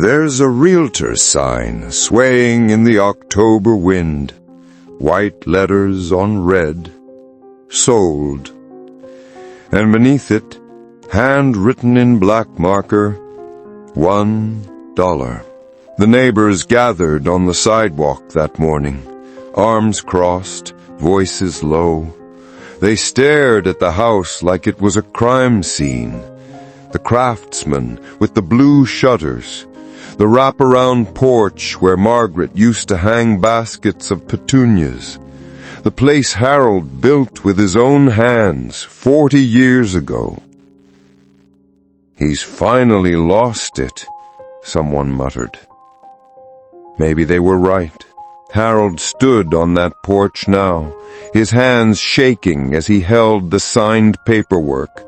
There's a realtor's sign swaying in the October wind. White letters on red. Sold. And beneath it, handwritten in black marker, $1. The neighbors gathered on the sidewalk that morning, arms crossed, voices low. They stared at the house like it was a crime scene. The craftsman with the blue shutters, the wraparound porch where Margaret used to hang baskets of petunias, the place Harold built with his own hands 40 years ago. "He's finally lost it," someone muttered. Maybe they were right. Harold stood on that porch now, his hands shaking as he held the signed paperwork.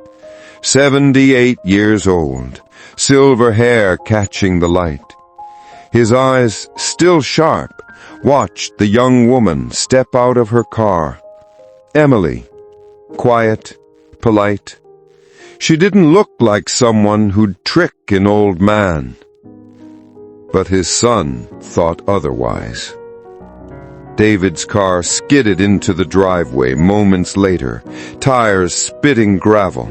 78 years old, silver hair catching the light. His eyes, still sharp, watched the young woman step out of her car. Emily, quiet, polite. She didn't look like someone who'd trick an old man. But his son thought otherwise. David's car skidded into the driveway moments later, tires spitting gravel.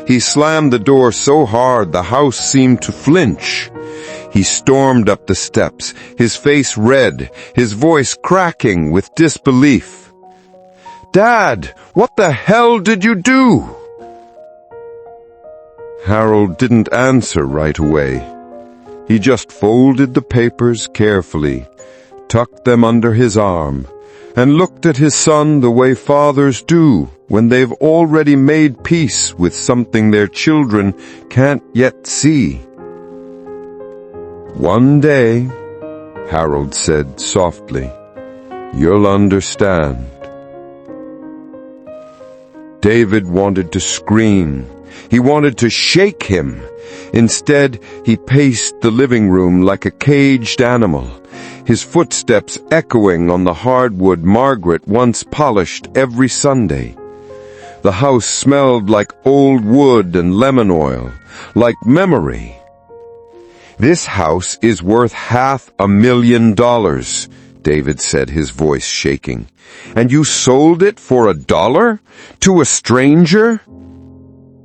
He slammed the door so hard the house seemed to flinch. He stormed up the steps, his face red, his voice cracking with disbelief. "Dad, what the hell did you do?" Harold didn't answer right away. He just folded the papers carefully, tucked them under his arm, and looked at his son the way fathers do when they've already made peace with something their children can't yet see. "One day," Harold said softly, "you'll understand." David wanted to scream. He wanted to shake him. Instead, he paced the living room like a caged animal, his footsteps echoing on the hardwood Margaret once polished every Sunday. The house smelled like old wood and lemon oil, like memory. "This house is worth $500,000, David said, his voice shaking. "And you sold it for $1? To a stranger?"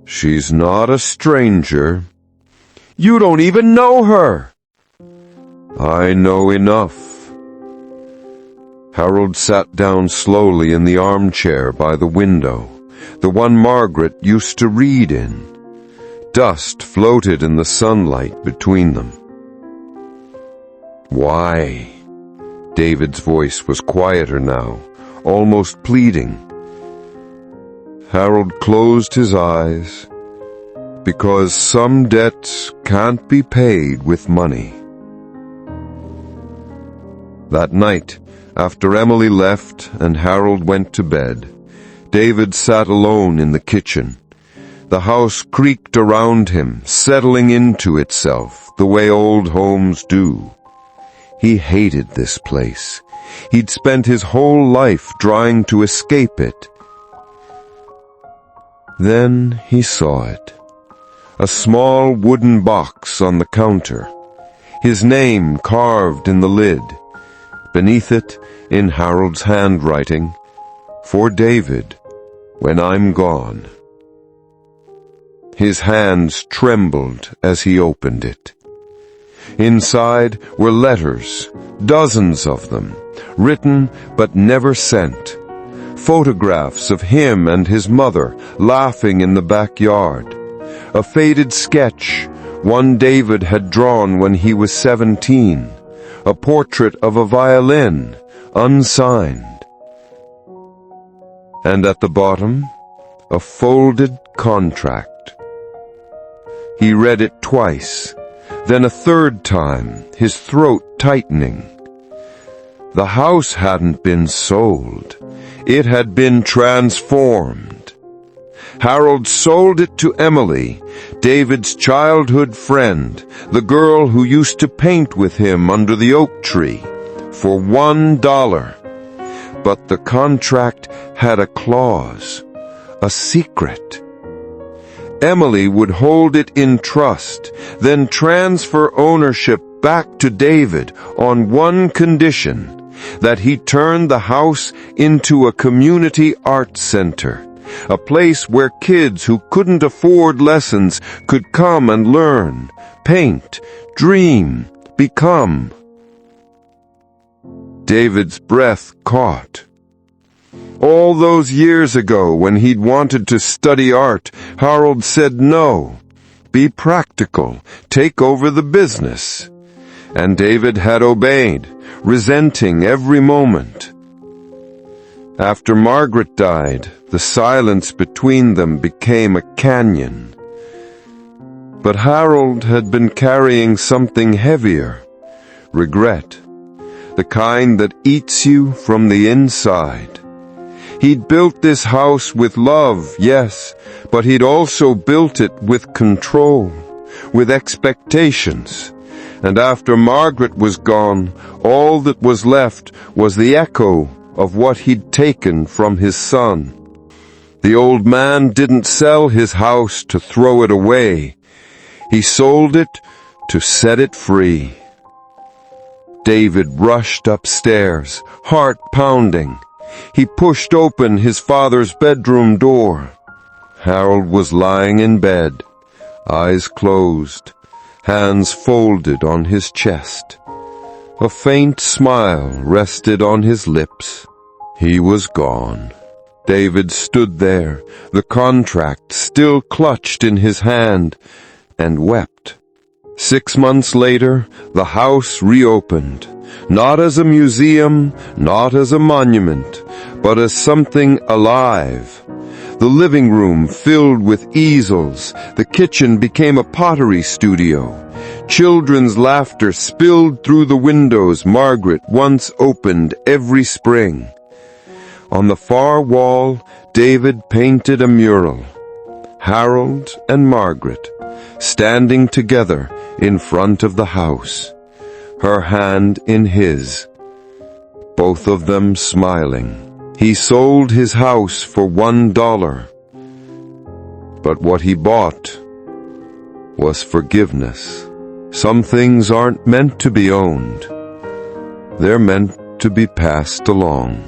"She's not a stranger." "You don't even know her." "I know enough." Harold sat down slowly in the armchair by the window, the one Margaret used to read in. Dust floated in the sunlight between them. "Why?" David's voice was quieter now, almost pleading. Harold closed his eyes. "Because some debts can't be paid with money." That night, after Emily left and Harold went to bed, David sat alone in the kitchen. The house creaked around him, settling into itself the way old homes do. He hated this place. He'd spent his whole life trying to escape it. Then he saw it. A small wooden box on the counter. His name carved in the lid. Beneath it, in Harold's handwriting, "For David, when I'm gone." His hands trembled as he opened it. Inside were letters, dozens of them, written but never sent. Photographs of him and his mother laughing in the backyard. A faded sketch, one David had drawn when he was 17. A portrait of a violin, unsigned. And at the bottom, a folded contract. He read it twice, then a third time, his throat tightening. The house hadn't been sold. It had been transformed. Harold sold it to Emily, David's childhood friend, the girl who used to paint with him under the oak tree, for $1. But the contract had a clause, a secret. Emily would hold it in trust, then transfer ownership back to David on one condition, that he turned the house into a community art center, a place where kids who couldn't afford lessons could come and learn, paint, dream, become. David's breath caught. All those years ago, when he'd wanted to study art, Harold said no. Be practical. Take over the business. And David had obeyed, resenting every moment. After Margaret died, the silence between them became a canyon. But Harold had been carrying something heavier, regret, the kind that eats you from the inside. He'd built this house with love, yes, but he'd also built it with control, with expectations. And after Margaret was gone, all that was left was the echo of what he'd taken from his son. The old man didn't sell his house to throw it away. He sold it to set it free. David rushed upstairs, heart pounding. He pushed open his father's bedroom door. Harold was lying in bed, eyes closed, hands folded on his chest. A faint smile rested on his lips. He was gone. David stood there, the contract still clutched in his hand, and wept. 6 months later, the house reopened, not as a museum, not as a monument, but as something alive. The living room filled with easels, the kitchen became a pottery studio. Children's laughter spilled through the windows Margaret once opened every spring. On the far wall, David painted a mural. Harold and Margaret, standing together in front of the house, her hand in his, both of them smiling. He sold his house for $1, but what he bought was forgiveness. Some things aren't meant to be owned. They're meant to be passed along.